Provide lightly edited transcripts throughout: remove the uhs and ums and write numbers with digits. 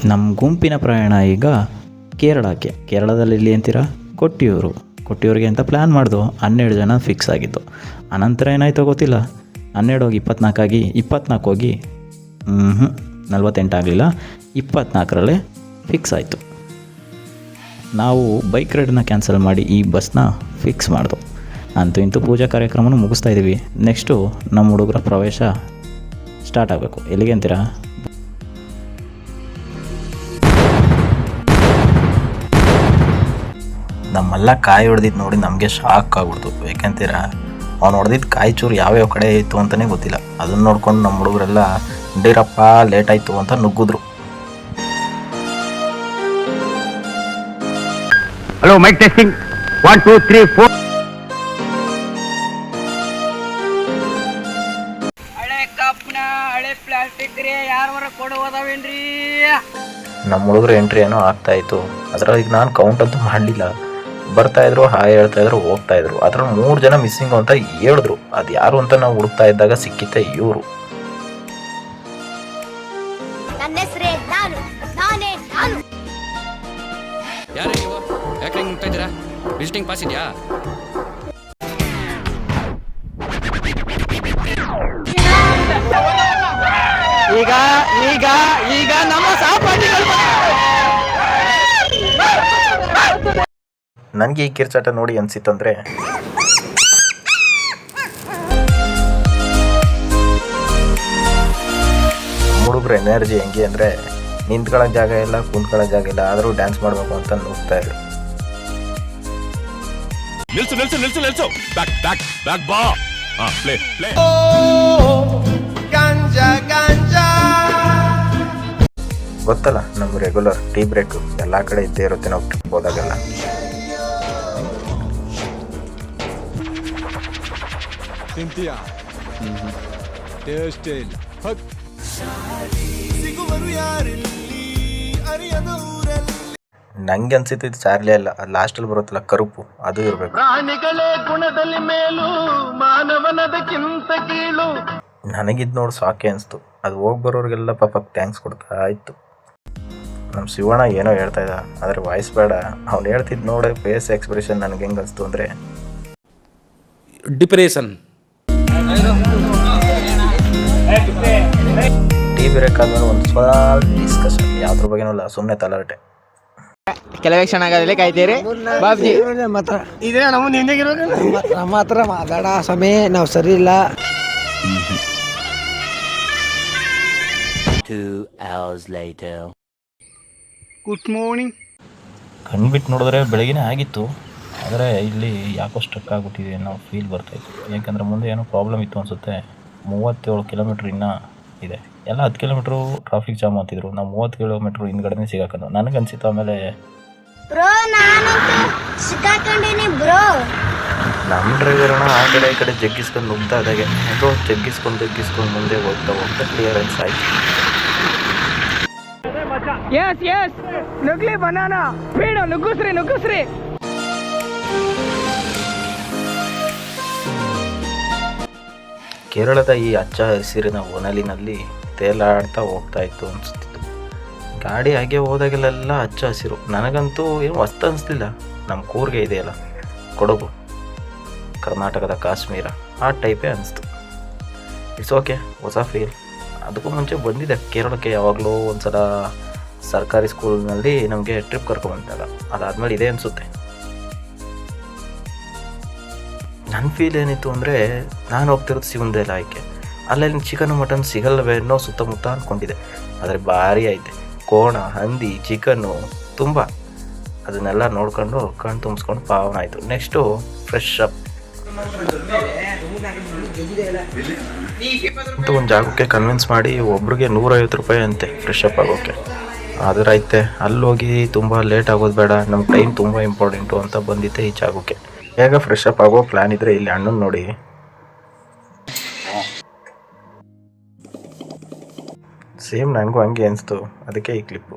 ನಮ್ಮ ಗುಂಪಿನ ಪ್ರಯಾಣ ಈಗ ಕೇರಳಕ್ಕೆ. ಕೇರಳದಲ್ಲಿ ಎಲ್ಲಿ ಅಂತೀರಾ? ಕೊಟ್ಟಿಯೂರಿಗೆ ಅಂತ ಪ್ಲ್ಯಾನ್ ಮಾಡ್ದು. 12 ಜನ ಫಿಕ್ಸ್ ಆಗಿದ್ದು. ಅನಂತರ ಏನಾಯ್ತೋ ಗೊತ್ತಿಲ್ಲ, 12 ಹೋಗಿ 24 ಆಗಿ, 24 ಹೋಗಿ 48 ಆಗಲಿಲ್ಲ, 24ರಲ್ಲೇ ಫಿಕ್ಸ್ ಆಯಿತು. ನಾವು ಬೈಕ್ ರೈಡನ್ನ ಕ್ಯಾನ್ಸಲ್ ಮಾಡಿ ಈ ಬಸ್ನ ಫಿಕ್ಸ್ ಮಾಡ್ದು. ಅಂತೂ ಇಂತೂ ಪೂಜಾ ಕಾರ್ಯಕ್ರಮನೂ ಮುಗಿಸ್ತಾ ಇದ್ದೀವಿ. ನೆಕ್ಸ್ಟು ನಮ್ಮ ಹುಡುಗರ ಪ್ರವೇಶ ಸ್ಟಾರ್ಟ್ ಆಗಬೇಕು. ಎಲ್ಲಿಗೆ ಅಂತೀರಾ? ನಮ್ಮೆಲ್ಲ ಕಾಯಿ ಹೊಡೆದಿದ್ದು ನೋಡಿ ನಮಗೆ ಶಾಕ್ ಆಗ್ಬಿಡ್ತು. ಯಾಕೆಂತೀರಾ, ಅವ್ನು ಹೊಡೆದಿದ್ದು ಕಾಯಿ ಚೂರು ಯಾವ್ಯಾವ ಕಡೆ ಇತ್ತು ಅಂತಲೇ ಗೊತ್ತಿಲ್ಲ. ಅದನ್ನು ನೋಡ್ಕೊಂಡು ನಮ್ಮ ಹುಡುಗರೆಲ್ಲ ಡೀರಪ್ಪ ಲೇಟ್ ಆಯಿತು ಅಂತ ನುಗ್ಗಿದ್ರು. Hello, mic testing 1 2 3 4. ಹಳೆ ಕಪ್ನ ಹಳೆ ಪ್ಲಾಸ್ಟಿಕ್ ರೀ, ಯಾರವರ ಕೊಡುವುದವೇನ್ರಿ? ನಮ್ಮ ಹುಡುಗರು ಎಂಟ್ರಿ ಏನೋ ಆಗ್ತಾಯಿತ್ತು. ಅದರಲ್ಲಿ ನಾನು ಕೌಂಟ್ ಅಂತೂ ಮಾಡಲಿಲ್ಲ. ಬರ್ತಾಯಿದ್ರು, ಹಾಯ್ ಹೇಳ್ತಾಯಿದ್ರು, ಹೋಗ್ತಾಯಿದ್ರು. ಅದ್ರಲ್ಲಿ 3 ಜನ ಮಿಸ್ಸಿಂಗು ಅಂತ ಹೇಳಿದ್ರು. ಅದು ಯಾರು ಅಂತ ನಾವು ಹುಡುಕ್ತಾ ಇದ್ದಾಗ ಸಿಕ್ಕಿತ್ತೆ ಇವರು. ನನ್ನ ಹೆಸರೇ ನಾನೇ ಯಾರೇ ನೀವು? ಯಾಕೆ ಹಿಂಗೆ ಮುಗ್ತಾ ಇದ್ದೀರಾ? ವಿಸಿಟಿಂಗ್ ಪಾಸ್ ಇದೆಯಾ? ಈಗ ನಮ್ಮ ಸಹಪಾಠಿಗಳು ನನಗೆ ಈ ಕಿರ್ಚಾಟ ನೋಡಿ ಅನಿಸಿತ್ತಂದರೆ, ಹುಡುಗರ ಎನರ್ಜಿ ಹೆಂಗೆ ಅಂದರೆ, ನಿಂತ್ಕೊಳ್ಳೋಕೆ ಜಾಗ ಇಲ್ಲ, ಕುಂತ್ಕೊಳ್ಳೋಕೆ ಜಾಗ ಇಲ್ಲ, ಆದರೂ ಡ್ಯಾನ್ಸ್ ಮಾಡಬೇಕು ಅಂತ ನುಗ್ತಾ ಇದ್ರು. ನಿಲ್ಸು ಬ್ಯಾಕ್ ಬಾ. ಪ್ಲೇ ಗೊತ್ತಲ್ಲ, ನಮ್ಮ ರೆಗ್ಯುಲರ್ ಟೀ ಬ್ರೇಕು ಎಲ್ಲ ಕಡೆ ಇದ್ದೇ ಇರುತ್ತೆ ನಾವು ಟ್ರಿಪ್ ಹೋದಾಗೆಲ್ಲ. ನಂಗೆ ಅನ್ಸಿತ್ತು ಇದು ಚಾರ್ಲಿ ಅಲ್ಲ, ಅದು ಲಾಸ್ಟಲ್ಲಿ ಬರುತ್ತಲ್ಲ ಕರುಪು, ಅದು ಇರಬೇಕು. ಪ್ರಾಣಿಗಳೇ ಗುಣದಲ್ಲಿ ಮೇಲು, ಮಾನವನದಕ್ಕಿಂತ ಕೀಳು. ನನಗಿದ್ದು ನೋಡಿ ಸಾಕೆ ಅನಿಸ್ತು. ಅದು ಹೋಗಿ ಬರೋರಿಗೆಲ್ಲ ಪಾಪಕ್ಕೆ ಥ್ಯಾಂಕ್ಸ್ ಕೊಡ್ತಾ ಇತ್ತು. ನಮ್ಮ ಶಿವಣ್ಣ ಏನೋ ಹೇಳ್ತಾ ಇದ್ದ, ಆದರೆ ವಾಯ್ಸ್ ಬೇಡ. ಅವ್ನು ಹೇಳ್ತಿದ್ದು ನೋಡಿ ಫೇಸ್ ಎಕ್ಸ್ಪ್ರೆಷನ್ ನನಗೆ ಹೆಂಗೆ ಅನಿಸ್ತು ಅಂದರೆ, ಡಿಪ್ರೆಷನ್. ಟೀ ಬ್ರೇಕ್ ಆದ್ಮೇಲೆ ಒಂದು ಸ್ವಲ್ಪ ಡಿಸ್ಕಷನ್, ಯಾವುದ್ರ ಬಗ್ಗೆನೂ ಇಲ್ಲ, ಸುಮ್ಮನೆ ತಲಾಟೆ. ಕೆಲವೇ ಕ್ಷಣ ಆಗೋದಿಲ್ಲ, ಕಾಯ್ತೀರಿ ಬಾಬ್ಜಿ. ಇದೇ ನಮ್ಮ ನಮ್ಮ ಹತ್ರ ಮಾತಾಡ ಸಮಯ ನಾವು ಸರಿ ಇಲ್ಲ. 2 hours later. Good morning. ಕಣ್ಬಿಟ್ಟು ನೋಡಿದ್ರೆ ಬೆಳಗ್ಗೆನೇ ಆಗಿತ್ತು, ಆದರೆ ಇಲ್ಲಿ ಯಾಕೋ ಸ್ಟ್ರಕ್ ಆಗಿಬಿಟ್ಟಿದೆ ಅನ್ನೋ ಫೀಲ್ ಬರ್ತಾಯಿತ್ತು. ಯಾಕಂದರೆ ಮುಂದೆ ಏನೋ ಪ್ರಾಬ್ಲಮ್ ಇತ್ತು ಅನಿಸುತ್ತೆ. 37 ಕಿಲೋಮೀಟ್ರ್ ಇನ್ನೂ ಇದೆ. ಎಲ್ಲ 10 ಕಿಲೋಮೀಟ್ರು ಟ್ರಾಫಿಕ್ ಜಾಮ್ ಅಂತಿದ್ರು. ನಾವು 30 ಕಿಲೋಮೀಟ್ರ್ ಹಿಂದ್ಗಡೆನೇ ಸಿಗಾಕೊಂಡು ನನಗನ್ಸಿತ್ತು. ಆಮೇಲೆ ಬ್ರೋ, ನಾನಂತೂ ಸಿಕ್ಕಾಕೊಂಡಿನಿ ಬ್ರೋ. ನಮ್ಮ ಡ್ರೈವರ್ನ ಆ ಕಡೆ ಈ ಕಡೆ ಜಗ್ಗಿಸ್ಕೊಂಡು ನುಗ್ತಾ ಇದ್ದಾಗೆ ಹೇಗೋ ಜಗ್ಗಿಸ್ಕೊಂಡು ಮುಂದೆ ಹೋಗ್ತಾ ಕ್ಲಿಯರೆನ್ಸ್ ಆಯಿತು. ಎಸ್ ನುಗ್ಲಿ ಬನಾನ ಬೇಡ, ನುಗ್ಗಿಸ್ರಿ. ಕೇರಳದ ಈ ಹಚ್ಚ ಹಸಿರಿನ ಹೊನಲಿನಲ್ಲಿ ತೇಲಾಡ್ತಾ ಹೋಗ್ತಾ ಇತ್ತು ಅನಿಸ್ತಿತ್ತು. ಗಾಡಿ ಹಾಗೆ ಹೋದಾಗಲೆಲ್ಲ ಹಚ್ಚ ಹಸಿರು. ನನಗಂತೂ ಏನು ಹೊಸ್ತು ಅನಿಸ್ಲಿಲ್ಲ. ನಮ್ಮ ಕೂರ್ಗೆ ಇದೆಯಲ್ಲ ಕೊಡಗು, ಕರ್ನಾಟಕದ ಕಾಶ್ಮೀರ, ಆ ಟೈಪೇ ಅನಿಸ್ತು. ಇಟ್ಸ್ ಓಕೆ, ಹೊಸ ಫೀಲ್. ಅದಕ್ಕೂ ಮುಂಚೆ ಬಂದಿದೆ ಕೇರಳಕ್ಕೆ, ಯಾವಾಗಲೂ ಒಂದ್ಸಲ ಸರ್ಕಾರಿ ಸ್ಕೂಲ್ನಲ್ಲಿ ನಮಗೆ ಟ್ರಿಪ್ ಕರ್ಕೊಂಬಂದಾಗ. ಅದಾದಮೇಲೆ ಇದೆ ಅನಿಸುತ್ತೆ. ನನ್ನ ಫೀಲ್ ಏನಿತ್ತು ಅಂದರೆ, ನಾನು ಹೋಗ್ತಿರೋದು ಶಿವಂದೇಲ ಆಯ್ಕೆ. ಅಲ್ಲೆಲ್ಲಿ ಚಿಕನ್ ಮಟನ್ ಸಿಗಲ್ವೇನೋ ಸುತ್ತಮುತ್ತ ಅಂದ್ಕೊಂಡಿದ್ದೆ. ಆದರೆ ಭಾರಿ ಐತೆ, ಕೋಣ, ಹಂದಿ, ಚಿಕನ್ನು ತುಂಬ. ಅದನ್ನೆಲ್ಲ ನೋಡ್ಕೊಂಡು ಕಣ್ಣು ತುಂಬಿಸ್ಕೊಂಡು ಪಾವನ ಆಯಿತು. ನೆಕ್ಸ್ಟು ಫ್ರೆಶ್ ಅಪ್ ಅಂತ ಒಂದು ಜಾಗಕ್ಕೆ ಕನ್ವಿನ್ಸ್ ಮಾಡಿ ಒಬ್ರಿಗೆ 150 ರೂಪಾಯಿ ಅಂತೆ ಫ್ರೆಶ್ ಅಪ್ ಆಗೋಕ್ಕೆ. ಆದರೆ ಐತೆ ಅಲ್ಲೋಗಿ ತುಂಬ ಲೇಟ್ ಆಗೋದು ಬೇಡ, ನಮ್ಮ ಟೈಮ್ ತುಂಬ ಇಂಪಾರ್ಟೆಂಟು ಅಂತ ಬಂದಿದ್ದೆ ಈ ಜಾಗಕ್ಕೆ. ಹೇಗ ಫ್ರೆಶ್ ಅಪ್ ಆಗೋ ಪ್ಲ್ಯಾನ್ ಇದ್ದರೆ ಇಲ್ಲಿ ಅಣ್ಣನ ನೋಡಿ. ಸೇಮ್ ನನಗೂ ಹಂಗೆ ಅನಿಸ್ತು. ಅದಕ್ಕೆ ಈ ಕ್ಲಿಪ್ಪು.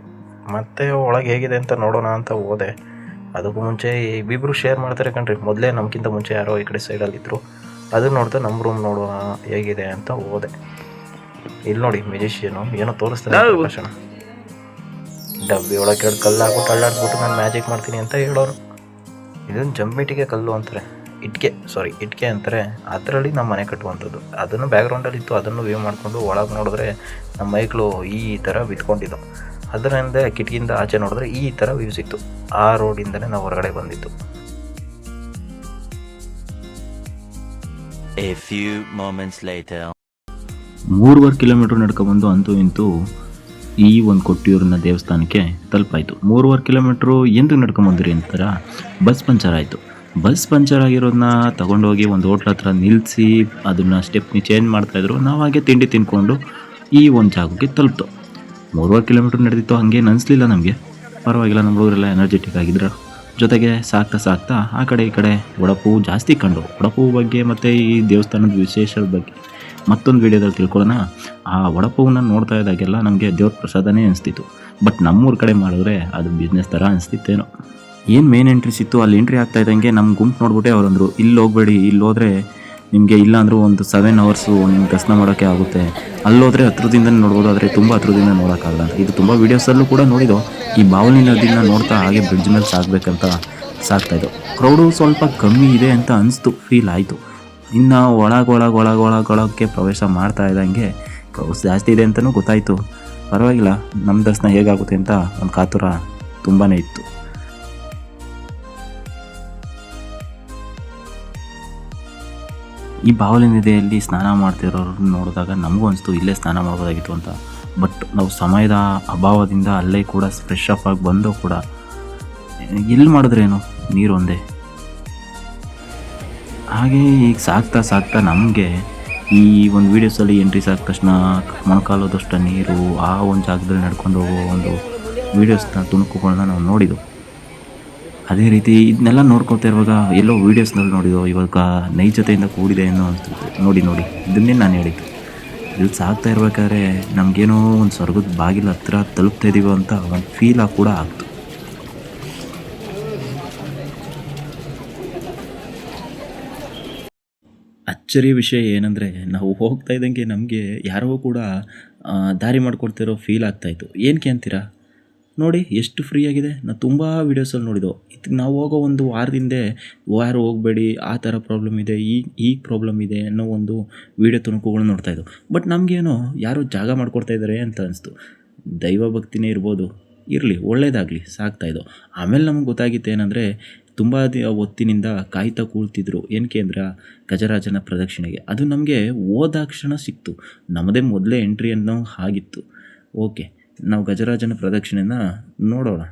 ಮತ್ತೆ ಒಳಗೆ ಹೇಗಿದೆ ಅಂತ ನೋಡೋಣ ಅಂತ ಹೋದೆ. ಅದಕ್ಕೂ ಮುಂಚೆ ಇಬ್ಬಿಬ್ರು ಶೇರ್ ಮಾಡ್ತಾರೆ ಕಣ್ರಿ. ಮೊದಲೇ ನಮಗಿಂತ ಮುಂಚೆ ಯಾರೋ ಈ ಕಡೆ ಸೈಡಲ್ಲಿದ್ದರು. ಅದನ್ನು ನೋಡ್ತಾ ನಮ್ಮ ರೂಮ್ ನೋಡೋಣ ಹೇಗಿದೆ ಅಂತ ಹೋದೆ. ಇಲ್ಲಿ ನೋಡಿ ಮ್ಯೂಜಿಷಿಯನು ಏನೋ ತೋರಿಸ್ತಾರೆ ಭಾಷಣ. ಡಬ್ಬಿ ಒಳಗೆ ಎರಡು ಕಲ್ಲು ಹಾಕ್ಬಿಟ್ಟು ಅಳ್ಳಾಡ್ಬಿಟ್ಟು ನಾನು ಮ್ಯಾಜಿಕ್ ಮಾಡ್ತೀನಿ ಅಂತ ಹೇಳೋರು. ಇದನ್ನು ಜಂಬಿಟಿಗೆ ಕಲ್ಲು ಅಂತಾರೆ, ಇಟ್ಕೆ ಅಂತಾರೆ. ಅದರಲ್ಲಿ ನಮ್ಮ ಮನೆ ಕಟ್ಟುವಂಥದ್ದು. ಅದನ್ನು ಬ್ಯಾಕ್ಗ್ರೌಂಡಲ್ಲಿ ಇತ್ತು, ಅದನ್ನು ವ್ಯೂ ಮಾಡಿಕೊಂಡು ಒಳಗೆ ನೋಡಿದ್ರೆ ನಮ್ಮ ಮೈಕ್ಳು ಈ ಥರ ಬಿತ್ಕೊಂಡಿದ್ದು. ಅದರಿಂದ ಕಿಟಕಿಯಿಂದ ಆಚೆ ನೋಡಿದ್ರೆ ಈ ಥರ ವ್ಯೂ ಸಿಕ್ತು. ಆ ರೋಡಿಂದಲೇ ನಾವು ಹೊರಗಡೆ ಬಂದಿದ್ದು. A few moments later. 3.5 kilometre ನಡ್ಕೊಬಂದು ಅಂತೂ ಇಂತೂ ಈ ಒಂದು ಕೊಟ್ಟಿಯೂರಿನ ದೇವಸ್ಥಾನಕ್ಕೆ ತಲುಪಾಯಿತು. 3.5 ಕಿಲೋಮೀಟ್ರು ಎಂದು ನಡ್ಕೊಂಬಂದಿರಿ ಅಂತಾರ ಬಸ್ ಪಂಚರ್ ಆಯಿತು. ಬಸ್ ಪಂಚರ್ ಆಗಿರೋದನ್ನ ತಗೊಂಡೋಗಿ ಒಂದು ಹೋಟ್ಲ್ ಹತ್ರ ನಿಲ್ಲಿಸಿ ಅದನ್ನು ಸ್ಟೆಪ್ನಿ ಚೇಂಜ್ ಮಾಡ್ತಾಯಿದ್ರು. ನಾವು ಹಾಗೆ ತಿಂಡಿ ತಿನ್ಕೊಂಡು ಈ ಒಂದು ಜಾಗಕ್ಕೆ ತಲುಪ್ತು. 3.5 ಕಿಲೋಮೀಟ್ರ್ ನಡೆದಿತ್ತು, ಹಂಗೇನು ಅನಿಸ್ಲಿಲ್ಲ ನಮಗೆ. ಪರವಾಗಿಲ್ಲ, ನಮ್ಮ ಹುಡುಗರೆಲ್ಲ ಎನರ್ಜೆಟಿಕ್ ಆಗಿದ್ರು. ಜೊತೆಗೆ ಸಾಕ್ತಾ ಆ ಕಡೆ ಈ ಕಡೆ ವಡಪೂವು ಜಾಸ್ತಿ ಕಂಡು. ವಡಪೂವು ಬಗ್ಗೆ ಮತ್ತು ಈ ದೇವಸ್ಥಾನದ ವಿಶೇಷದ ಬಗ್ಗೆ ಮತ್ತೊಂದು ವೀಡಿಯೋದಲ್ಲಿ ತಿಳ್ಕೊಳ್ಳೋಣ. ಆ ವಡಪೂವನ್ನ ನೋಡ್ತಾ ಇದ್ದಾಗೆಲ್ಲ ನಮಗೆ ದೇವ್ರ ಪ್ರಸಾದನೇ ಅನಿಸ್ತಿತ್ತು. ಬಟ್ ನಮ್ಮೂರ ಕಡೆ ಮಾಡಿದ್ರೆ ಅದು ಬಿಸ್ನೆಸ್ ಥರ ಅನಿಸ್ತಿತ್ತೇನೋ. ಏನು ಮೇನ್ ಎಂಟ್ರೀಸ್ ಇತ್ತು, ಅಲ್ಲಿ ಎಂಟ್ರಿ ಆಗ್ತಾ ಇದ್ದಂಗೆ ನಮ್ಮ ಗುಂಪು ನೋಡ್ಬಿಟ್ಟೆ ಅವರಂದರು, ಇಲ್ಲಿ ಹೋಗಬೇಡಿ, ಇಲ್ಲಿ ಹೋದರೆ ನಿಮಗೆ ಇಲ್ಲ ಅಂದರೂ ಒಂದು 7 ಅವರ್ಸು ನಿಮ್ಗೆ ದರ್ಶನ ಮಾಡೋಕ್ಕೆ ಆಗುತ್ತೆ, ಅಲ್ಲೋದ್ರೆ ಹತ್ರದಿಂದನೇ ನೋಡ್ಬೋದು, ಆದರೆ ತುಂಬ ಹತ್ರದಿಂದ ನೋಡೋಕ್ಕಾಗಲ್ಲ ಅಂತ. ಇದು ತುಂಬ ವೀಡಿಯೋಸಲ್ಲೂ ಕೂಡ ನೋಡಿದ್ದು. ಈ ಬಾವಲಿ ನದಿನ ನೋಡ್ತಾ ಹಾಗೆ ಬ್ರಿಡ್ಜ್ ಮೇಲೆ ಸಾಗಬೇಕಂತ ಸಾಗ್ತಾಯಿದ್ದು. ಕ್ರೌಡು ಸ್ವಲ್ಪ ಕಮ್ಮಿ ಇದೆ ಅಂತ ಅನಿಸ್ತು, ಫೀಲ್ ಆಯಿತು. ಇನ್ನು ಒಳಗೆ ಪ್ರವೇಶ ಮಾಡ್ತಾ ಇದ್ದಂಗೆ ಕ್ರೌಡ್ಸ್ ಜಾಸ್ತಿ ಇದೆ ಅಂತಲೂ ಗೊತ್ತಾಯಿತು. ಪರವಾಗಿಲ್ಲ, ನಮ್ಮ ದರ್ಶನ ಹೇಗಾಗುತ್ತೆ ಅಂತ ಒಂದು ಕಾತುರ ತುಂಬಾ ಇತ್ತು. ಈ ಬಾವಲಿ ನದಿಯಲ್ಲಿ ಸ್ನಾನ ಮಾಡ್ತಿರೋರು ನೋಡಿದಾಗ ನಮಗೂ ಅನಿಸ್ತು ಇಲ್ಲೇ ಸ್ನಾನ ಮಾಡ್ಬೋದಾಗಿತ್ತು ಅಂತ. ಬಟ್ ನಾವು ಸಮಯದ ಅಭಾವದಿಂದ ಅಲ್ಲೇ ಕೂಡ ಫ್ರೆಶ್ ಅಪ್ ಆಗಿ ಬಂದು ಕೂಡ ಎಲ್ಲಿ ಮಾಡಿದ್ರೇನು, ನೀರು ಒಂದೇ. ಹಾಗೆ ಈಗ ಸಾಗ್ತಾ ನಮಗೆ ಈ ಒಂದು ವೀಡಿಯೋಸಲ್ಲಿ ಎಂಟ್ರೀಸ್ ಆದ ತಕ್ಷಣ ಮೊಣಕಾಲೋದಷ್ಟು ನೀರು, ಆ ಒಂದು ಜಾಗದಲ್ಲಿ ನಡ್ಕೊಂಡು ಹೋಗೋ ಒಂದು ವೀಡಿಯೋಸ್ನ ತುಣುಕುಗಳನ್ನ ನಾವು ನೋಡಿದ್ದು. ಅದೇ ರೀತಿ ಇದನ್ನೆಲ್ಲ ನೋಡ್ಕೊತಾ ಇರುವಾಗ ಎಲ್ಲೋ ವೀಡಿಯೋಸ್ನಲ್ಲಿ ನೋಡಿದ್ದು, ಇವಾಗ ನೈಜತೆಯಿಂದ ಕೂಡಿದೆ ಅನ್ನೋ ಅನಿಸ್ತಿತ್ತು. ನೋಡಿ ಇದನ್ನೇ ನಾನು ಹೇಳಿದ್ದು. ಇಲ್ಲಿ ಸಾಗ್ತಾ ಇರ್ಬೇಕಾದ್ರೆ ನಮಗೇನೋ ಒಂದು ಸ್ವರ್ಗದ ಬಾಗಿಲು ಹತ್ರ ತಲುಪ್ತಾ ಇದ್ದೀವೋ ಅಂತ ಒಂದು ಫೀಲ್ ಕೂಡ ಆಗ್ತು. ಅಚ್ಚರಿಯ ವಿಷಯ ಏನಂದರೆ, ನಾವು ಹೋಗ್ತಾ ಇದ್ದಂಗೆ ನಮಗೆ ಯಾರೋ ಕೂಡ ದಾರಿ ಮಾಡಿಕೊಡ್ತಿರೋ ಫೀಲ್ ಆಗ್ತಾಯಿತ್ತು. ಏನಕ್ಕೆ ಅಂತೀರಾ? ನೋಡಿ ಎಷ್ಟು ಫ್ರೀ ಆಗಿದೆ. ನಾವು ತುಂಬ ವೀಡಿಯೋಸಲ್ಲಿ ನೋಡಿದ್ದೋ. ಇದಕ್ಕೆ ನಾವು ಹೋಗೋ ಒಂದು ವಾರದಿಂದೆ ಯಾರು ಹೋಗಬೇಡಿ, ಆ ಥರ ಪ್ರಾಬ್ಲಮ್ ಇದೆ, ಈ ಪ್ರಾಬ್ಲಮ್ ಇದೆ ಅನ್ನೋ ಒಂದು ವೀಡಿಯೋ ತುಣುಕುಗಳು ನೋಡ್ತಾಯಿದ್ದು. ಬಟ್ ನಮಗೇನೋ ಯಾರೋ ಜಾಗ ಮಾಡಿಕೊಡ್ತಾ ಇದ್ದಾರೆ ಅಂತ ಅನಿಸ್ತು. ದೈವ ಭಕ್ತಿನೇ ಇರ್ಬೋದು, ಇರಲಿ, ಒಳ್ಳೇದಾಗಲಿ, ಸಾಕ್ತಾಯಿದ್ದೋ. ಆಮೇಲೆ ನಮಗೆ ಗೊತ್ತಾಗಿತ್ತು ಏನಂದರೆ, ತುಂಬ ಹೊತ್ತಿನಿಂದ ಕಾಯ್ತಾ ಕೂಳ್ತಿದ್ರು. ಏನಕ್ಕೆ ಅಂದ್ರೆ ಗಜರಾಜನ ಪ್ರದಕ್ಷಿಣೆಗೆ. ಅದು ನಮಗೆ ಹೋದಾಕ್ಷಣ ಸಿಕ್ತು. ನಮ್ಮದೇ ಮೊದಲೇ ಎಂಟ್ರಿ ಅನ್ನೋ ಆಗಿತ್ತು. ಓಕೆ, ನಾವು ಗಜರಾಜನ ಪ್ರದಕ್ಷಿಣೆನ ನೋಡೋಣ.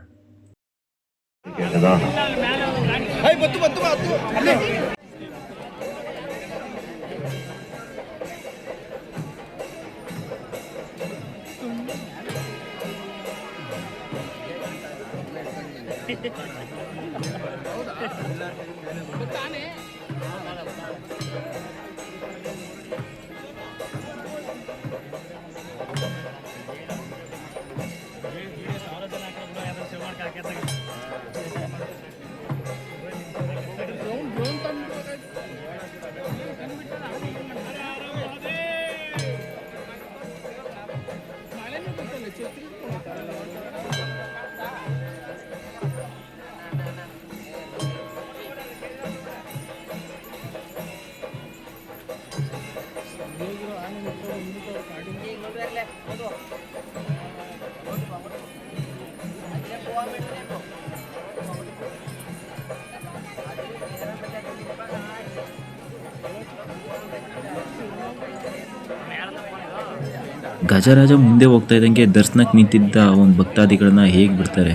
ಗಜರಾಜ ಮುಂದೆ ಹೋಗ್ತಾ ಇದ್ದಂಗೆ ದರ್ಶನಕ್ಕೆ ನಿಂತಿದ್ದ ಒಂದು ಭಕ್ತಾದಿಗಳನ್ನ ಹೇಗೆ ಬಿಡ್ತಾರೆ,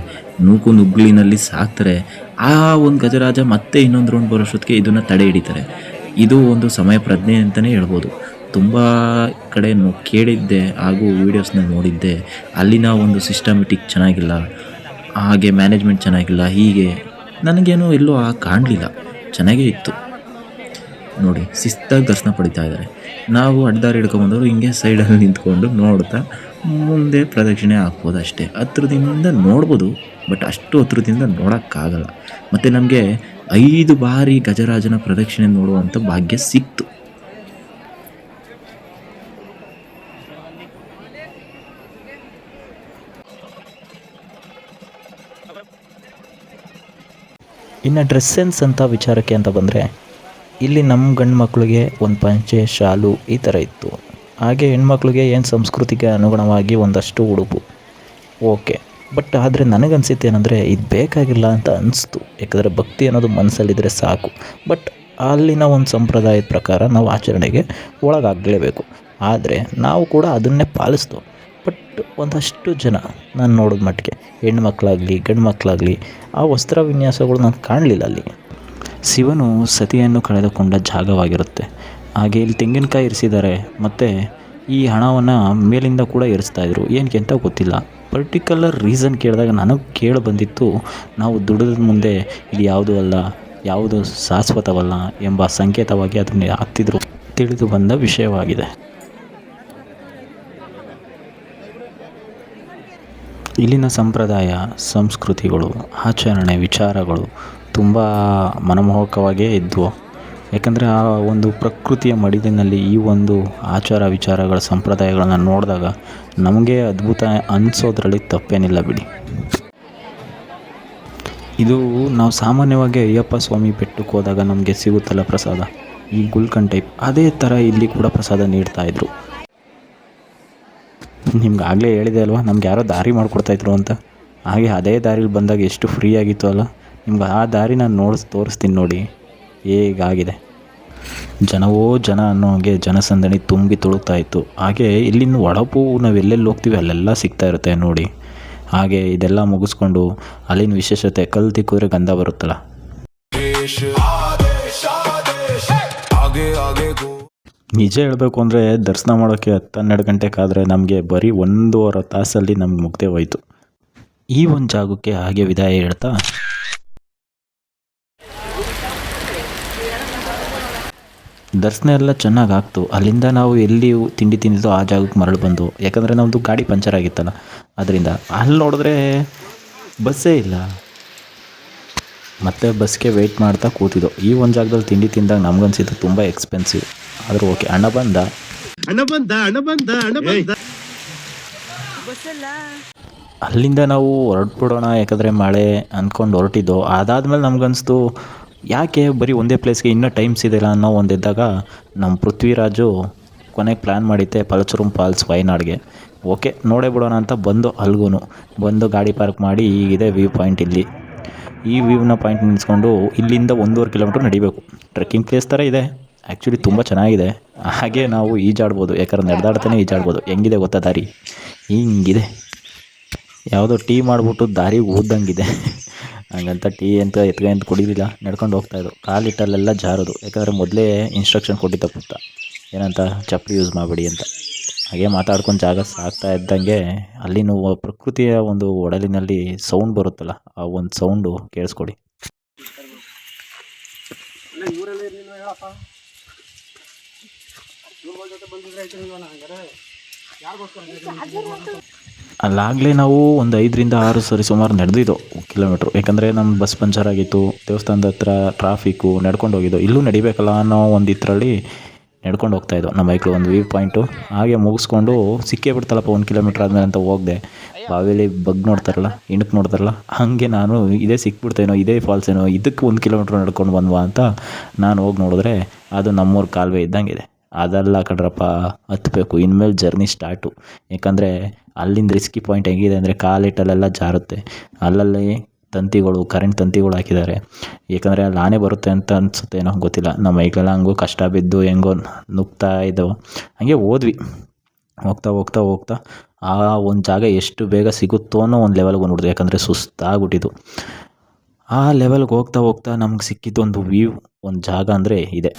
ನುಗ್ಗುಲಿನಲ್ಲಿ ಸಾಕ್ತಾರೆ. ಆ ಒಂದು ಗಜರಾಜ ಮತ್ತೆ ಇನ್ನೊಂದು ರೌಂಡ್ ಬರೋಷ್ಟೊತ್ತಿಗೆ ಇದನ್ನು ತಡೆ ಹಿಡಿತಾರೆ. ಇದು ಒಂದು ಸಮಯ ಪ್ರಜ್ಞೆ ಅಂತಲೇ ಹೇಳ್ಬೋದು. ತುಂಬ ಕಡೆ ಕೇಳಿದ್ದೆ ಹಾಗೂ ವೀಡಿಯೋಸ್ನ ನೋಡಿದ್ದೆ. ಅಲ್ಲಿನ ಒಂದು ಸಿಸ್ಟಮೆಟಿಕ್ ಚೆನ್ನಾಗಿಲ್ಲ, ಹಾಗೆ ಮ್ಯಾನೇಜ್ಮೆಂಟ್ ಚೆನ್ನಾಗಿಲ್ಲ. ಹೀಗೆ ನನಗೇನೋ ಎಲ್ಲೋ ಕಾಣಲಿಲ್ಲ, ಚೆನ್ನಾಗೇ ಇತ್ತು. ನೋಡಿ, ಶಿಸ್ತಾಗಿ ದರ್ಶನ ಪಡಿತಾ ಇದ್ದಾರೆ. ನಾವು ಅಡ್ಡದಾರಿ ಹಿಡ್ಕೊಂಬಂದವರು ಹಿಂಗೆ ಸೈಡಲ್ಲಿ ನಿಂತ್ಕೊಂಡು ನೋಡ್ತಾ ಮುಂದೆ ಪ್ರದಕ್ಷಿಣೆ ಹಾಕ್ಬೋದು ಅಷ್ಟೇ. ಹತ್ರದಿಂದ ನೋಡ್ಬೋದು, ಬಟ್ ಅಷ್ಟು ಹತ್ರದಿಂದ ನೋಡೋಕ್ಕಾಗಲ್ಲ. ಮತ್ತು ನಮಗೆ 5 ಬಾರಿ ಗಜರಾಜನ ಪ್ರದಕ್ಷಿಣೆ ನೋಡುವಂಥ ಭಾಗ್ಯ ಸಿಕ್ತು. ಇನ್ನು ಡ್ರೆಸ್ ಸೆನ್ಸ್ ಅಂತ ವಿಚಾರಕ್ಕೆ ಅಂತ ಬಂದರೆ ಇಲ್ಲಿ ನಮ್ಮ ಗಂಡು ಮಕ್ಕಳಿಗೆ ಒಂದು ಪಂಚೆ ಶಾಲು ಈ ಥರ ಇತ್ತು. ಹಾಗೆ ಹೆಣ್ಮಕ್ಳಿಗೆ ಏನು ಸಂಸ್ಕೃತಿಗೆ ಅನುಗುಣವಾಗಿ ಒಂದಷ್ಟು ಉಡುಪು ಓಕೆ. ಬಟ್ ಆದರೆ ನನಗನ್ಸಿತ್ತೇನೆಂದರೆ ಇದು ಬೇಕಾಗಿಲ್ಲ ಅಂತ ಅನಿಸ್ತು. ಯಾಕಂದರೆ ಭಕ್ತಿ ಅನ್ನೋದು ಮನಸ್ಸಲ್ಲಿದ್ದರೆ ಸಾಕು. ಬಟ್ ಅಲ್ಲಿನ ಒಂದು ಸಂಪ್ರದಾಯದ ಪ್ರಕಾರ ನಾವು ಆಚರಣೆಗೆ ಒಳಗಾಗಲೇಬೇಕು. ಆದರೆ ನಾವು ಕೂಡ ಅದನ್ನೇ ಪಾಲಿಸ್ತು. ಬಟ್ ಒಂದಷ್ಟು ಜನ ನಾನು ನೋಡಿದ ಮಟ್ಟಿಗೆ ಹೆಣ್ಮಕ್ಳಾಗಲಿ ಗಂಡು ಮಕ್ಕಳಾಗಲಿ ಆ ವಸ್ತ್ರ ವಿನ್ಯಾಸಗಳು ನಾನು ಕಾಣಲಿಲ್ಲ ಅಲ್ಲಿ. ಶಿವನು ಸತಿಯನ್ನು ಕಳೆದುಕೊಂಡ ಜಾಗವಾಗಿರುತ್ತೆ. ಹಾಗೆ ಇಲ್ಲಿ ತೆಂಗಿನಕಾಯಿ ಇರಿಸಿದ್ದಾರೆ ಮತ್ತು ಈ ಹಣವನ್ನು ಮೇಲಿಂದ ಕೂಡ ಇರಿಸ್ತಾಯಿದ್ರು. ಏನಕ್ಕೆ ಅಂತ ಗೊತ್ತಿಲ್ಲ. ಪರ್ಟಿಕ್ಯುಲರ್ ರೀಸನ್ ಕೇಳಿದಾಗ ನನಗೆ ಕೇಳಿ ಬಂದಿತ್ತು, ನಾವು ದುಡಿದ ಮುಂದೆ ಇದು ಯಾವುದೂ ಅಲ್ಲ, ಯಾವುದು ಶಾಶ್ವತವಲ್ಲ ಎಂಬ ಸಂಕೇತವಾಗಿ ಅದನ್ನು ಹಾಕ್ತಿದ್ರು ತಿಳಿದು ಬಂದ ವಿಷಯವಾಗಿದೆ. ಇಲ್ಲಿನ ಸಂಪ್ರದಾಯ ಸಂಸ್ಕೃತಿಗಳು ಆಚರಣೆ ವಿಚಾರಗಳು ತುಂಬ ಮನಮೋಹಕವಾಗೇ ಇದ್ವು. ಯಾಕಂದರೆ ಆ ಒಂದು ಪ್ರಕೃತಿಯ ಮಡಿಲಿನಲ್ಲಿ ಈ ಒಂದು ಆಚಾರ ವಿಚಾರಗಳ ಸಂಪ್ರದಾಯಗಳನ್ನು ನೋಡಿದಾಗ ನಮಗೆ ಅದ್ಭುತ ಅನಿಸೋದ್ರಲ್ಲಿ ತಪ್ಪೇನಿಲ್ಲ ಬಿಡಿ. ಇದು ನಾವು ಸಾಮಾನ್ಯವಾಗಿ ಅಯ್ಯಪ್ಪ ಸ್ವಾಮಿ ಬೆಟ್ಟಕ್ಕೆ ಹೋದಾಗ ನಮಗೆ ಸಿಗುತ್ತಲ್ಲ ಪ್ರಸಾದ, ಈ ಗುಲ್ಕನ್ ಟೈಪ್, ಅದೇ ಥರ ಇಲ್ಲಿ ಕೂಡ ಪ್ರಸಾದ ನೀಡ್ತಾಯಿದ್ರು. ನಿಮ್ಗೆ ಆಗಲೇ ಹೇಳಿದೆ ಅಲ್ವಾ, ನಮ್ಗೆ ಯಾರೋ ದಾರಿ ಮಾಡಿಕೊಡ್ತಾಯಿದ್ರು ಅಂತ. ಹಾಗೆ ಅದೇ ದಾರಿಲಿ ಬಂದಾಗ ಎಷ್ಟು ಫ್ರೀ ಆಗಿತ್ತು ಅಲ್ಲ. ನಿಮ್ಗೆ ಆ ದಾರಿ ನಾನು ತೋರಿಸ್ತೀನಿ ನೋಡಿ ಹೇಗಾಗಿದೆ. ಜನವೋ ಜನ ಅನ್ನೋ ಹಾಗೆ ಜನಸಂದಣಿ ತುಂಬಿ ತುಳುಕ್ತಾ ಇತ್ತು. ಹಾಗೆ ಇಲ್ಲಿನ ಒಳಪು ನಾವು ಎಲ್ಲೆಲ್ಲಿ ಹೋಗ್ತೀವಿ ಅಲ್ಲೆಲ್ಲ ಸಿಗ್ತಾ ಇರುತ್ತೆ ನೋಡಿ. ಹಾಗೆ ಇದೆಲ್ಲ ಮುಗಿಸ್ಕೊಂಡು ಅಲ್ಲಿನ ವಿಶೇಷತೆ ಕಲ್ತಿ ಕೂರೆ ಗಂಧ ಬರುತ್ತಲ್ಲ, ನಿಜ ಹೇಳಬೇಕು ಅಂದರೆ ದರ್ಶನ ಮಾಡೋಕ್ಕೆ 10-12 ಗಂಟೆ ಕಾದರೆ ನಮಗೆ ಬರೀ 1.5 ತಾಸಲ್ಲಿ ನಮ್ಗೆ ಮುಗ್ದೇ ಹೋಯಿತು. ಈ ಒಂದು ಜಾಗಕ್ಕೆ ಹಾಗೆ ವಿದಾಯ ಹೇಳ್ತಾ ದರ್ಶನ ಎಲ್ಲ ಚೆನ್ನಾಗಿ ಆಗ್ತು. ಅಲ್ಲಿಂದ ನಾವು ಎಲ್ಲಿ ತಿಂಡಿ ತಿಂದಿದ್ದೋ ಆ ಜಾಗಕ್ಕೆ ಮರಳು ಬಂದು, ಯಾಕಂದರೆ ನಮ್ಮದು ಗಾಡಿ ಪಂಚರ್ ಆಗಿತ್ತಲ್ಲ, ಅದರಿಂದ ಅಲ್ಲಿ ನೋಡಿದ್ರೆ ಬಸ್ಸೇ ಇಲ್ಲ. ಮತ್ತೆ ಬಸ್ಗೆ ವೆಯ್ಟ್ ಮಾಡ್ತಾ ಕೂತಿದ್ದೋ. ಈ ಒಂದು ಜಾಗದಲ್ಲಿ ತಿಂಡಿ ತಿಂದಾಗ ನಮ್ಗನ್ಸಿದ್ದು ತುಂಬ ಎಕ್ಸ್ಪೆನ್ಸಿವ್. ಆದರೂ ಓಕೆ, ಹಣ ಬಂದ. ಅಲ್ಲಿಂದ ನಾವು ಹೊರಟ್ಬಿಡೋಣ ಯಾಕಂದರೆ ಮಳೆ ಅಂದ್ಕೊಂಡು ಹೊರಟಿದ್ದೋ. ಅದಾದಮೇಲೆ ನಮ್ಗನ್ನಿಸ್ತು ಯಾಕೆ ಬರೀ ಒಂದೇ ಪ್ಲೇಸ್ಗೆ ಇನ್ನೂ ಟೈಮ್ಸ್ ಇದೆಯಲ್ಲ ಅನ್ನೋ ಒಂದಿದ್ದಾಗ ನಮ್ಮ ಪೃಥ್ವಿರಾಜು ಕೊನೆಗೆ ಪ್ಲ್ಯಾನ್ ಮಾಡಿದ್ದೆ ಪಲಚುರುಂ ಫಾಲ್ಸ್ ವಯನಾಡ್ಗೆ. ಓಕೆ ನೋಡೇ ಬಿಡೋಣ ಅಂತ ಬಂದು ಗಾಡಿ ಪಾರ್ಕ್ ಮಾಡಿ ಈಗಿದೆ ವ್ಯೂ ಪಾಯಿಂಟ್. ಇಲ್ಲಿ ಈ ವ್ಯೂನ ಪಾಯಿಂಟ್ ನಿಲ್ಲಿಸ್ಕೊಂಡು ಇಲ್ಲಿಂದ 1.5 ಕಿಲೋಮೀಟ್ರ್ ನಡಿಬೇಕು. ಟ್ರೆಕ್ಕಿಂಗ್ ಪ್ಲೇಸ್ ಥರ ಇದೆ, ಆ್ಯಕ್ಚುಲಿ ತುಂಬ ಚೆನ್ನಾಗಿದೆ. ಹಾಗೆ ನಾವು ಈಜಾಡ್ಬೋದು, ಯಾಕಂದ್ರೆ ನಡೆದಾಡ್ತಾನೆ ಈಜಾಡ್ಬೋದು. ಹೆಂಗಿದೆ ಗೊತ್ತಾ ದಾರಿ, ಹಿಂಗಿದೆ, ಯಾವುದೋ ಟೀ ಮಾಡಿಬಿಟ್ಟು ದಾರಿಗೆ ಊದಂಗಿದೆ. ಹಂಗಂತ ಟೀ ಅಂತ ಎತ್ಕೊಂಡು ಕುಡಿಲಿಲ್ಲ, ನಡ್ಕೊಂಡು ಹೋಗ್ತಾಯಿದ್ದು. ಕಾಲಿಟ್ಟಲ್ಲೆಲ್ಲ ಜಾರೋದು, ಯಾಕಂದರೆ ಮೊದಲೇ ಇನ್ಸ್ಟ್ರಕ್ಷನ್ ಕೊಟ್ಟಿದ್ದ ಪುಟ್ಟ, ಏನಂತ ಚಪ್ಪಲಿ ಯೂಸ್ ಮಾಡಬೇಡಿ ಅಂತ. ಹಾಗೆ ಮಾತಾಡ್ಕೊಂಡು ಜಾಗ ಸಾಗ್ತಾ ಇದ್ದಂಗೆ ಅಲ್ಲಿನ ಪ್ರಕೃತಿಯ ಒಂದು ಒಡಲಿನಲ್ಲಿ ಸೌಂಡ್ ಬರುತ್ತಲ್ಲ, ಆ ಒಂದು ಸೌಂಡು ಕೇಳಿಸ್ಕೊಡಿ. ಅಲ್ಲಾಗಲೇ ನಾವು ಒಂದು 5-6 ಸರಿ ಸುಮಾರು ನಡೆದಿದ್ದೋ ಕಿಲೋಮೀಟ್ರು. ಯಾಕಂದರೆ ನಮ್ಮ ಬಸ್ ಪಂಚರ್ ಆಗಿತ್ತು, ದೇವಸ್ಥಾನದ ಹತ್ರ ಟ್ರಾಫಿಕ್ಕು, ನಡ್ಕೊಂಡು ಹೋಗಿದ್ದೋ. ಇಲ್ಲೂ ನಡಿಬೇಕಲ್ಲ ಅನ್ನೋ ಒಂದು ಇದರಲ್ಲಿ ನಡ್ಕೊಂಡು ಹೋಗ್ತಾಯಿದ್ದೋ. ನಮ್ಮ ಬೈಕ್ಲು ಒಂದು ವ್ಯೂ ಪಾಯಿಂಟು ಹಾಗೆ ಮುಗಿಸ್ಕೊಂಡು ಸಿಕ್ಕೇ ಬಿಡ್ತಲ್ಲಪ್ಪ 1 ಕಿಲೋಮೀಟ್ರ್ ಆದಮೇಲೆ ಅಂತ ಹೋಗಿದೆ. ಬಾವಿಲಿ ಬಗ್ ನೋಡ್ತಾರಲ್ಲ, ಇಣಕ್ಕೆ ನೋಡ್ತಾರಲ್ಲ, ಹಾಗೆ ನಾನು ಇದೇ ಸಿಕ್ಬಿಡ್ತೇನೋ, ಇದೇ ಫಾಲ್ಸ್ ಏನೋ, ಇದಕ್ಕೆ 1 ಕಿಲೋಮೀಟ್ರ್ ನಡ್ಕೊಂಡು ಬಂದ್ವಾ ಅಂತ ನಾನು ಹೋಗಿ ನೋಡಿದ್ರೆ ಅದು ನಮ್ಮೂರ ಕಾಲುವೆ ಇದ್ದಂಗಿದೆ. ಅದೆಲ್ಲ ಕಡ್ರಪ್ಪ ಹತ್ತಬೇಕು, ಇನ್ಮೇಲೆ ಜರ್ನಿ ಸ್ಟಾರ್ಟು. ಯಾಕಂದರೆ ಅಲ್ಲಿಂದ ರಿಸ್ಕಿ ಪಾಯಿಂಟ್ ಹೆಂಗಿದೆ ಅಂದರೆ ಕಾಲಿಟ್ಟಲ್ಲೆಲ್ಲ ಜಾರುತ್ತೆ. ಅಲ್ಲಲ್ಲಿ ತಂತಿಗಳು, ಕರೆಂಟ್ ತಂತಿಗಳು ಹಾಕಿದ್ದಾರೆ. ಯಾಕಂದರೆ ಅಲ್ಲಿ ಆನೆ ಬರುತ್ತೆ ಅಂತ ಅನಿಸುತ್ತೆ, ಏನೋ ಗೊತ್ತಿಲ್ಲ. ನಮ್ಮ ಮೈಗೆಲ್ಲ ಹಂಗೂ ಕಷ್ಟ ಬಿದ್ದು ಹೆಂಗೋ ನುಗ್ತಾ ಇದ್ದವು. ಹಾಗೆ ಹೋದ್ವಿ. ಹೋಗ್ತಾ ಆ ಒಂದು ಜಾಗ ಎಷ್ಟು ಬೇಗ ಸಿಗುತ್ತೋ ಅನ್ನೋ ಒಂದು ಲೆವೆಲ್ಗೆ ಬಂದ್ಬಿಡ್ತು. ಯಾಕಂದರೆ ಸುಸ್ತಾಗ್ಬಿಟ್ಟಿದ್ದು. ಆ ಲೆವೆಲ್ಗೆ ಹೋಗ್ತಾ ನಮ್ಗೆ ಸಿಕ್ಕಿದ್ದು ಒಂದು ವ್ಯೂ, ಒಂದು ಜಾಗ ಅಂದರೆ ಇದೆ.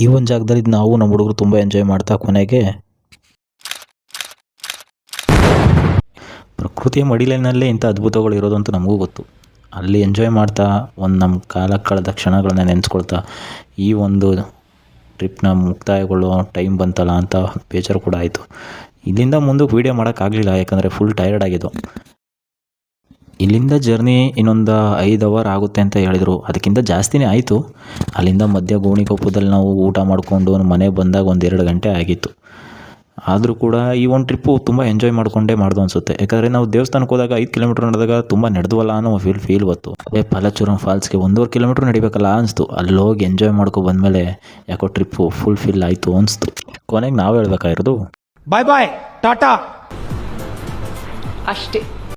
ಈ ಒಂದು ಜಾಗದಲ್ಲಿ ನಾವು ನಮ್ಮ ಹುಡುಗರು ತುಂಬ ಎಂಜಾಯ್ ಮಾಡ್ತಾ ಕೊನೆಗೆ ಪ್ರಕೃತಿಯ ಮಡಿಲಿನಲ್ಲೇ ಇಂಥ ಅದ್ಭುತಗಳು ಇರೋದು ಅಂತ ನಮಗೂ ಗೊತ್ತು. ಅಲ್ಲಿ ಎಂಜಾಯ್ ಮಾಡ್ತಾ ಒಂದು ನಮ್ಮ ಕಾಲ ಕಳೆದ ಕ್ಷಣಗಳನ್ನ ನೆನೆಸ್ಕೊಳ್ತಾ ಈ ಒಂದು ಟ್ರಿಪ್ನ ಮುಕ್ತಾಯಗೊಳ್ಳೋ ಟೈಮ್ ಬಂತಲ್ಲ ಅಂತ ಬೇಜಾರು ಕೂಡ ಆಯಿತು. ಇಲ್ಲಿಂದ ಮುಂದಕ್ಕೆ ವೀಡಿಯೋ ಮಾಡೋಕ್ಕಾಗಲಿಲ್ಲ, ಯಾಕಂದರೆ ಫುಲ್ ಟಯರ್ಡ್ ಆಗಿದ್ದು. ಇಲ್ಲಿಂದ ಜರ್ನಿ ಇನ್ನೊಂದು 5 ಅವರ್ ಆಗುತ್ತೆ ಅಂತ ಹೇಳಿದರು. ಅದಕ್ಕಿಂತ ಜಾಸ್ತಿನೇ ಆಯಿತು. ಅಲ್ಲಿಂದ ಮಧ್ಯ ಗೋಣಿಕೊಪ್ಪದಲ್ಲಿ ನಾವು ಊಟ ಮಾಡಿಕೊಂಡು ಮನೆಗೆ ಬಂದಾಗ 1-2 ಗಂಟೆ ಆಗಿತ್ತು. ಆದರೂ ಕೂಡ ಈ ಒಂದು ಟ್ರಿಪ್ಪು ತುಂಬ ಎಂಜಾಯ್ ಮಾಡಿಕೊಂಡೇ ಮಾಡ್ದು ಅನಿಸುತ್ತೆ. ಯಾಕಂದರೆ ನಾವು ದೇವಸ್ಥಾನಕ್ಕೆ ಹೋದಾಗ 5 ಕಿಲೋಮೀಟ್ರ್ ನಡೆದಾಗ ತುಂಬ ನಡೆದ್ವಲ್ಲ ಅನ್ನೋ ಫೀಲ್ ಬಂತು. ಅದೇ ಫಲಚುರಂ ಫಾಲ್ಸ್ಗೆ 1.5 ಕಿಲೋಮೀಟ್ರ್ ನಡಿಬೇಕಲ್ಲ ಅನಿಸ್ತು. ಅಲ್ಲಿ ಹೋಗಿ ಎಂಜಾಯ್ ಮಾಡ್ಕೊ ಬಂದಮೇಲೆ ಯಾಕೋ ಟ್ರಿಪ್ಪು ಫಿಲ್ ಆಯಿತು ಅನಿಸ್ತು. ಕೊನೆಗೆ ನಾವು ಹೇಳ್ಬೇಕಾಗಿರೋದು ಬಾಯ್ ಬಾಯ್ ಟಾಟಾ. ಅಷ್ಟೇ.